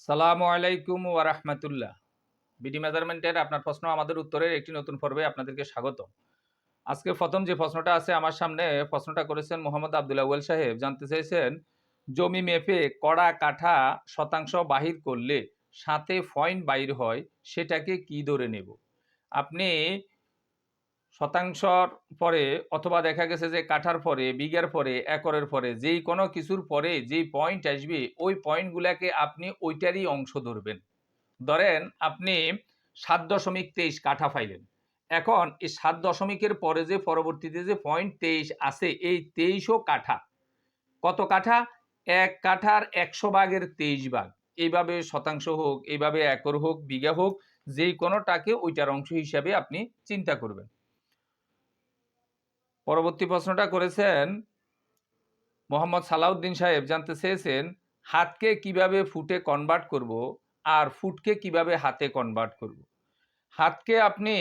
সালামু আলাইকুম ওয়া রাহমাতুল্লাহ। বিডি মেজারমেন্টের আপনার প্রশ্ন আমাদের উত্তরের একটি নতুন পর্বে আপনাদেরকে স্বাগত। আজকে প্রথম যে প্রশ্নটা আছে আমার সামনে, প্রশ্নটা করেছেন মোহাম্মদ আব্দুল আউয়াল সাহেব। জানতে চাইছেন, জমি মেপে কড়া কাঠা শতাংশ বাহির করলে সাথে পয়েন্ট বাইর হয়, সেটাকে কি ধরে নেব? আপনি শতাংশর পরে অথবা দেখা গেছে যে কাঠার পরে, বিঘার পরে, একরের পরে যেই কোনো কিছুর পরে যেই পয়েন্ট আসবে ওই পয়েন্টগুলাকে আপনি ওইটারই অংশ ধরবেন। ধরেন আপনি ৭.২৩ কাঠা পাইলেন। এখন এই ৭ পরে যে পরবর্তীতে যে পয়েন্ট ২৩ আছে, এই ২৩ও কাঠা। কত কাঠা? ১ কাঠার ১০০ ভাগের ২৩ ভাগ। এইভাবে শতাংশ হোক, এইভাবে একর হোক, বিঘা হোক, যেই কোনোটাকে ওইটার অংশ হিসাবে আপনি চিন্তা করবেন। পরবর্তী প্রশ্নটা করেছেন মোহাম্মদ সালাউদ্দিন সাহেব। জানতে চেয়েছেন, হাতকে কিভাবে ফুটে কনভার্ট করব আর ফুটকে কিভাবে হাতে কনভার্ট করব? হাতকে আপনি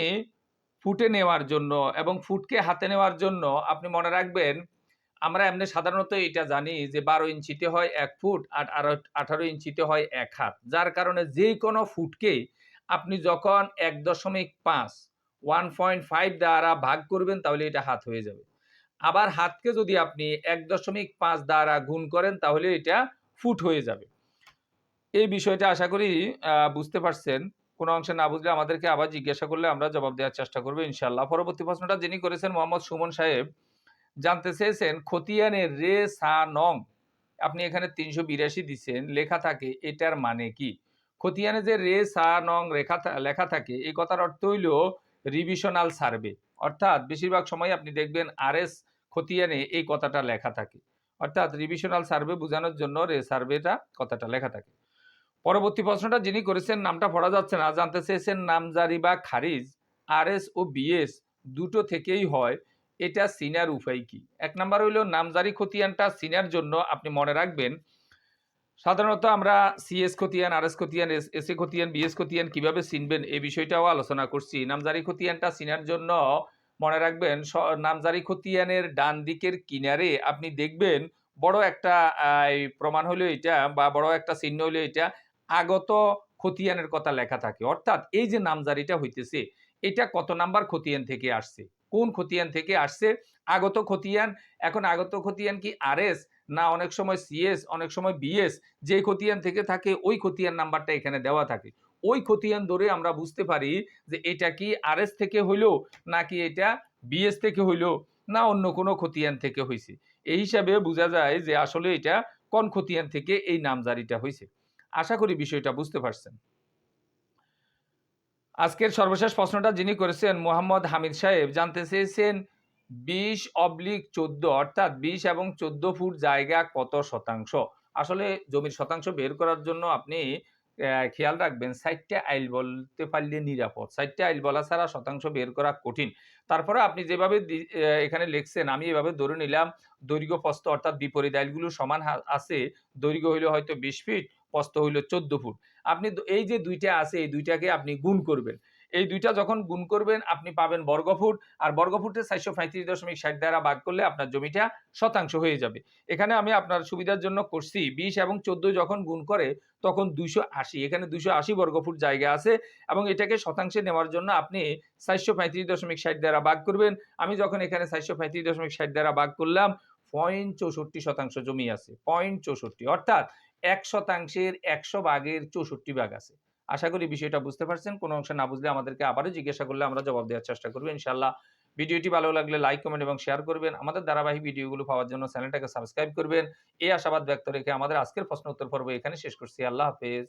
ফুটে নেওয়ার জন্য এবং ফুটকে হাতে নেওয়ার জন্য আপনি মনে রাখবেন, আমরা এমনি সাধারণত এটা জানি যে ১২ ইঞ্চিতে হয় ১ ফুট আর ১৮ ইঞ্চিতে হয় ১ হাত। যার কারণে যেই কোনো ফুটকেই আপনি যখন ১.৫ 1.5 দ্বারা ভাগ করবেন তাহলে এটা হাত হয়ে যাবে। আবার হাতকে যদি আপনি ১.৫ দ্বারা গুণ করেন তাহলে এটা ফুট হয়ে যাবে। এই বিষয়টা আশা করি বুঝতে পারছেন। কোনো অংশে না বুঝলে আমাদেরকে আবার জিজ্ঞাসা করলে আমরা জবাব দেওয়ার চেষ্টা করব ইনশাআল্লাহ। পরবর্তী প্রশ্নটা যিনি করেছেন মোহাম্মদ সুমন সাহেব, জানতে চেয়েছেন খতিয়ানের রে সা নং, আপনি এখানে ৩৮২ দিচ্ছেন, লেখা থাকে, এটার মানে কি? খতিয়ানে যে রে সা নং লেখা থাকে এই কথার অর্থ হইল রিভিশনাল সার্ভে। অর্থাৎ বেশিরভাগ সময় আপনি দেখবেন আরএস খতিয়ানে এই কথাটা লেখা থাকে। অর্থাৎ রিভিশনাল সার্ভে বোঝানোর জন্য রে সার্ভেটা কথাটা লেখা থাকে। পরবর্তী প্রশ্নটা যিনি করেছেন নামটা পড়া যাচ্ছে না, জানতে চেয়েছেন নামজারি বা খারিজ আরএস ও বিএস দুটো থেকেই হয়, এটা চিনার উপায় কি? ১ নাম্বার হইল নামজারি খতিয়ানটা চিনার জন্য আপনি মনে রাখবেন, সাধারণত আমরা সিএস খতিয়ান, আরএস খতিয়ান, এসএ খতিয়ান, বিএস খতিয়ান কিভাবে চিনবেন এই বিষয়টাও আলোচনা করছি। নামজারি খতিয়ানটা চিনার জন্য মনে রাখবেন, নামজারি খতিয়ানের ডান দিকের কিনারে আপনি দেখবেন বড় একটা প্রমাণ হলো এটা, বা বড় একটা চিহ্ন হলো এটা, আগত খতিয়ানের কথা লেখা থাকে। অর্থাৎ এই যে নামজারিটা হইতেছে, এটা কত নাম্বার খতিয়ান থেকে আসছে, কোন খতিয়ান থেকে আসছে, আগত খতিয়ান। এখন আগত খতিয়ান কি আরএস, না অনেক সময় সিএস, অনেক সময় বিএস, যে খতিয়ান থেকে থাকে ওই খতিয়ান নাম্বারটা এখানে দেওয়া থাকে। ওই খতিয়ান ধরে আমরা বুঝতে পারি যে এটা কি আরএস থেকে হইলো, নাকি এটা বিএস থেকে হইলো, না অন্য কোনো খতিয়ান থেকে হইছে। এই হিসাবে বোঝা যায় যে আসলে এটা কোন খতিয়ান থেকে এই নামজারিটা হইছে। আশা করি বিষয়টা বুঝতে পারছেন। আজকের সর্বশেষ প্রশ্নটা যিনি করেছেন মোহাম্মদ হামিদ সাহেব, জানতে চেয়েছেন 20/14 অর্থাৎ 20 এবং 14 ফুট জায়গা কত শতাংশ? আসলে জমির শতাংশ বের করার জন্য আপনি খেয়াল রাখবেন ৬০ টা আইল বলতে পারলে নিরাপদ। ৬০ টা আইল বলা ছাড়া শতাংশ বের করা কঠিন। তারপরে আপনি যেভাবে এখানে লিখছেন আমি এভাবে ধরে নিলাম, দৈর্ঘ্য প্রস্থ অর্থাৎ বিপরীত আইলগুলো সমান আছে। দৈর্ঘ্য হইল হয়তো ২০ ফিট, প্রস্থ হইল ১৪ ফুট। আপনি এই যে ২ টা আছে এই ২ টাকে আপনি গুণ করবেন। এই ২ টা যখন গুণ করবেন আপনি পাবেন বর্গফুট, আর বর্গফুটে ৪৩৫.৬০ দ্বারা ভাগ করলে আপনার জমিটা শতাংশ হয়ে যাবে। এখানে আমি আপনার সুবিধার জন্য করছি ২০ এবং ১৪ যখন গুণ করে তখন ২৮০, এখানে ২৮০ বর্গফুট জায়গা আছে এবং এটাকে শতাংশে নেওয়ার জন্য আপনি ৪৩৫.৬০ দ্বারা ভাগ করবেন। আমি যখন এখানে ৪৩৫.৬০ দ্বারা ভাগ করলাম, 0.64% জমি আছে। 0.64 অর্থাৎ ১ শতাংশের ১০০ ভাগের ৬৪ ভাগ আছে। আশা করি বিষয়টা বুঝতে পারছেন। কোনো অংশে না বুঝলে আমাদেরকে আবারও জিজ্ঞাসা করলে আমরা জবাব দেওয়ার চেষ্টা করব ইনশাআল্লাহ। ভিডিওটি ভালো লাগলে লাইক, কমেন্ট এবং শেয়ার করবেন। আমাদের ধারাবাহিক ভিডিওগুলো পাওয়ার জন্য চ্যানেলটাকে সাবস্ক্রাইব করবেন। এই আশাবাদ ব্যক্ত রেখে আমাদের আজকের প্রশ্ন উত্তর পর্ব এখানে শেষ করছি। আল্লাহ হাফেজ।